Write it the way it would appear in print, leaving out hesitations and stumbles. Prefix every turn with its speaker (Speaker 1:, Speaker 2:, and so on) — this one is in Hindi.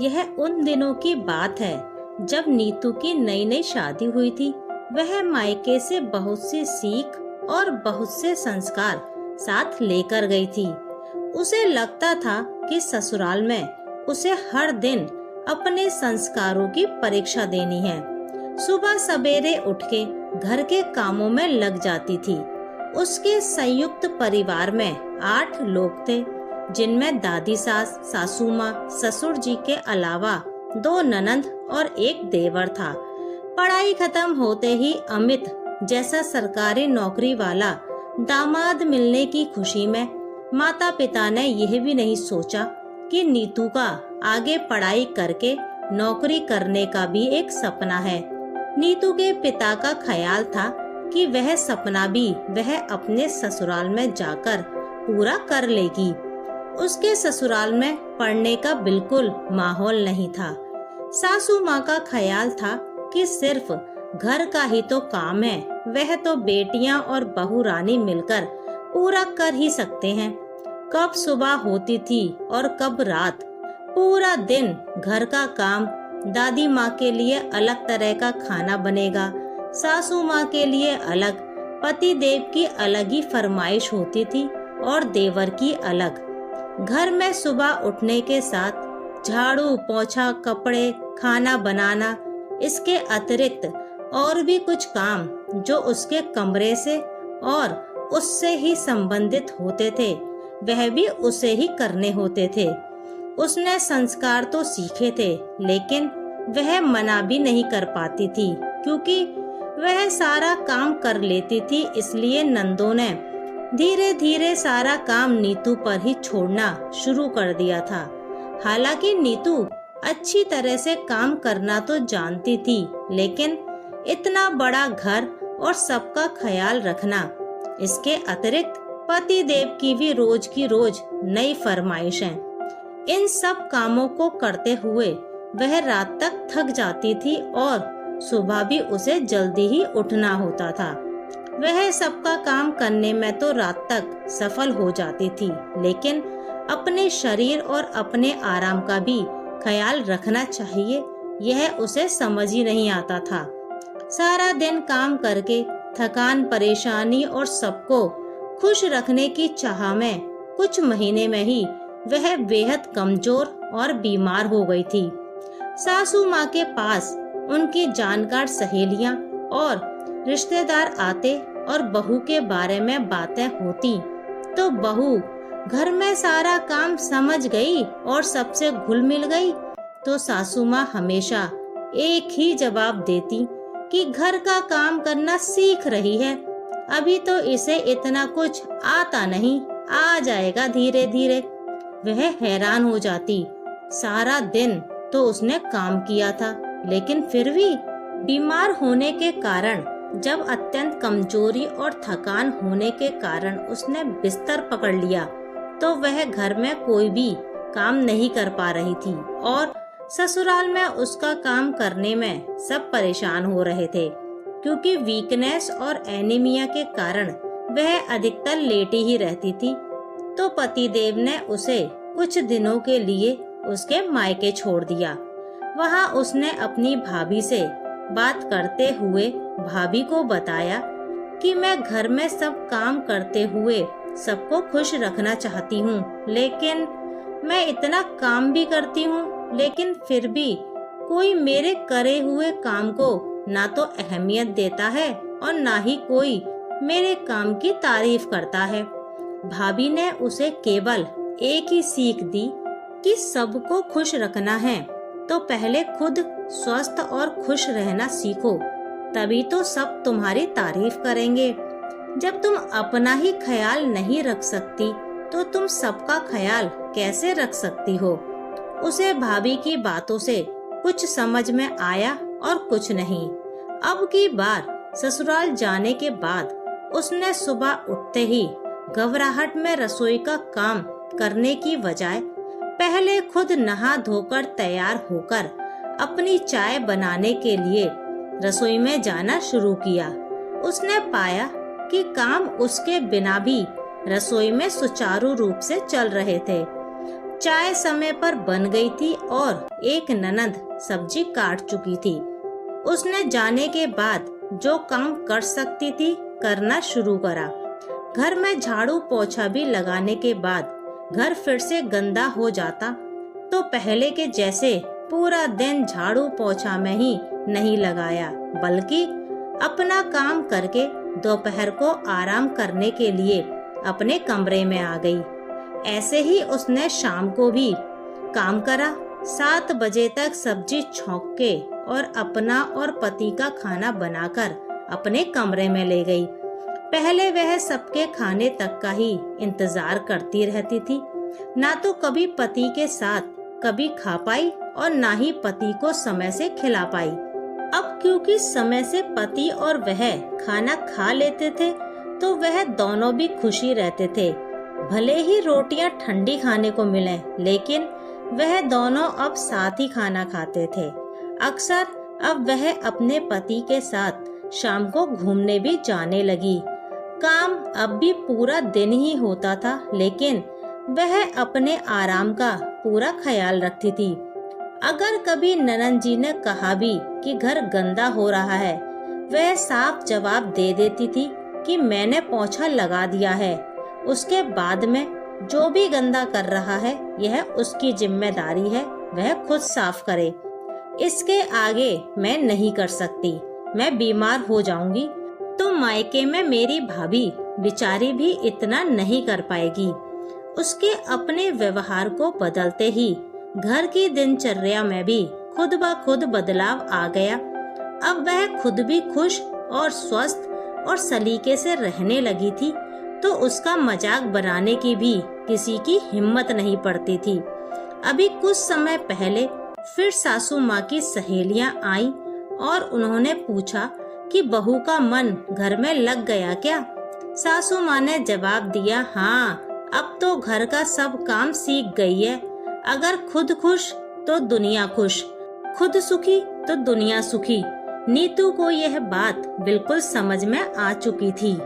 Speaker 1: यह उन दिनों की बात है जब नीतू की नई नई शादी हुई थी। वह मायके से बहुत सी सीख और बहुत से संस्कार साथ लेकर गई थी। उसे लगता था कि ससुराल में उसे हर दिन अपने संस्कारों की परीक्षा देनी है। सुबह सवेरे उठ के घर के कामों में लग जाती थी। उसके संयुक्त परिवार में 8 लोग थे, जिनमें दादी सास, सासू माँ, ससुर जी के अलावा 2 ननंद और 1 देवर था। पढ़ाई खत्म होते ही अमित जैसा सरकारी नौकरी वाला दामाद मिलने की खुशी में माता पिता ने यह भी नहीं सोचा कि नीतू का आगे पढ़ाई करके नौकरी करने का भी एक सपना है। नीतू के पिता का ख्याल था कि वह सपना भी वह अपने ससुराल में जाकर पूरा कर लेगी। उसके ससुराल में पढ़ने का बिल्कुल माहौल नहीं था। सासू माँ का ख्याल था कि सिर्फ घर का ही तो काम है, वह तो बेटियां और बहू रानी मिलकर पूरा कर ही सकते हैं। कब सुबह होती थी और कब रात, पूरा दिन घर का काम। दादी माँ के लिए अलग तरह का खाना बनेगा, सासू माँ के लिए अलग, पति देव की अलग ही फरमाइश होती थी और देवर की अलग। घर में सुबह उठने के साथ झाड़ू पोछा, कपड़े, खाना बनाना, इसके अतिरिक्त और भी कुछ काम जो उसके कमरे से और उससे ही संबंधित होते थे, वह भी उसे ही करने होते थे। उसने संस्कार तो सीखे थे, लेकिन वह मना भी नहीं कर पाती थी, क्योंकि वह सारा काम कर लेती थी। इसलिए नंदों ने धीरे धीरे सारा काम नीतू पर ही छोड़ना शुरू कर दिया था। हालांकि नीतू अच्छी तरह से काम करना तो जानती थी, लेकिन इतना बड़ा घर और सबका ख्याल रखना, इसके अतिरिक्त पति देव की भी रोज की रोज नई फरमाइशें, इन सब कामों को करते हुए वह रात तक थक जाती थी और सुबह भी उसे जल्दी ही उठना होता था। वह सबका काम करने में तो रात तक सफल हो जाती थी, लेकिन अपने शरीर और अपने आराम का भी ख्याल रखना चाहिए, यह उसे समझ ही नहीं आता था। सारा दिन काम करके थकान, परेशानी और सबको खुश रखने की चाह में कुछ महीने में ही वह बेहद कमजोर और बीमार हो गई थी। सासू माँ के पास उनकी जानकार सहेलियाँ और रिश्तेदार आते और बहू के बारे में बातें होती, तो बहू घर में सारा काम समझ गई और सबसे घुल मिल गई, तो सासू माँ हमेशा एक ही जवाब देती कि घर का काम करना सीख रही है, अभी तो इसे इतना कुछ आता नहीं, आ जाएगा धीरे धीरे। वह हैरान हो जाती। सारा दिन तो उसने काम किया था, लेकिन फिर भी बीमार होने के कारण, जब अत्यंत कमजोरी और थकान होने के कारण उसने बिस्तर पकड़ लिया, तो वह घर में कोई भी काम नहीं कर पा रही थी और ससुराल में उसका काम करने में सब परेशान हो रहे थे, क्योंकि वीकनेस और एनीमिया के कारण वह अधिकतर लेटी ही रहती थी। तो पतिदेव ने उसे कुछ दिनों के लिए उसके मायके छोड़ दिया। वहाँ उसने अपनी भाभी से बात करते हुए भाभी को बताया कि मैं घर में सब काम करते हुए सबको खुश रखना चाहती हूँ, लेकिन मैं इतना काम भी करती हूँ, लेकिन फिर भी कोई मेरे करे हुए काम को ना तो अहमियत देता है और ना ही कोई मेरे काम की तारीफ करता है। भाभी ने उसे केवल एक ही सीख दी कि सबको खुश रखना है तो पहले खुद स्वस्थ और खुश रहना सीखो, तभी तो सब तुम्हारी तारीफ करेंगे। जब तुम अपना ही ख्याल नहीं रख सकती तो तुम सबका ख्याल कैसे रख सकती हो। उसे भाभी की बातों से कुछ समझ में आया और कुछ नहीं। अब की बार ससुराल जाने के बाद उसने सुबह उठते ही घबराहट में रसोई का काम करने की बजाय पहले खुद नहा धोकर तैयार होकर अपनी चाय बनाने के लिए रसोई में जाना शुरू किया। उसने पाया कि काम उसके बिना भी रसोई में सुचारू रूप से चल रहे थे। चाय समय पर बन गई थी और एक ननद सब्जी काट चुकी थी। उसने जाने के बाद जो काम कर सकती थी करना शुरू करा। घर में झाड़ू पोछा भी लगाने के बाद घर फिर से गंदा हो जाता तो पहले के जैसे पूरा दिन झाड़ू पोछा में ही नहीं लगाया, बल्कि अपना काम करके दोपहर को आराम करने के लिए अपने कमरे में आ गई। ऐसे ही उसने शाम को भी काम करा। 7 बजे तक सब्जी छौंक के और अपना और पति का खाना बनाकर अपने कमरे में ले गई। पहले वह सबके खाने तक का ही इंतजार करती रहती थी। ना तो कभी पति के साथ कभी खा पाई और ना ही पति को समय से खिला पाई। अब क्योंकि समय से पति और वह खाना खा लेते थे तो वह दोनों भी खुशी रहते थे। भले ही रोटियां ठंडी खाने को मिले, लेकिन वह दोनों अब साथ ही खाना खाते थे। अक्सर अब वह अपने पति के साथ शाम को घूमने भी जाने लगी। काम अब भी पूरा दिन ही होता था, लेकिन वह अपने आराम का पूरा ख्याल रखती थी। अगर कभी ननद जी ने कहा भी कि घर गंदा हो रहा है, वह साफ जवाब दे देती थी कि मैंने पोछा लगा दिया है। उसके बाद में जो भी गंदा कर रहा है यह उसकी जिम्मेदारी है, वह खुद साफ करे। इसके आगे मैं नहीं कर सकती, मैं बीमार हो जाऊंगी तो मायके में मेरी भाभी बेचारी भी इतना नहीं कर पाएगी। उसके अपने व्यवहार को बदलते ही घर की दिनचर्या में भी खुद ब खुद बदलाव आ गया। अब वह खुद भी खुश और स्वस्थ और सलीके से रहने लगी थी तो उसका मजाक बनाने की भी किसी की हिम्मत नहीं पड़ती थी। अभी कुछ समय पहले फिर सासू माँ की सहेलियां आईं और उन्होंने पूछा कि बहू का मन घर में लग गया क्या। सासू माँ ने जवाब दिया, हाँ, अब तो घर का सब काम सीख गई है। अगर खुद खुश तो दुनिया खुश, खुद सुखी तो दुनिया सुखी। नीतू को यह बात बिल्कुल समझ में आ चुकी थी।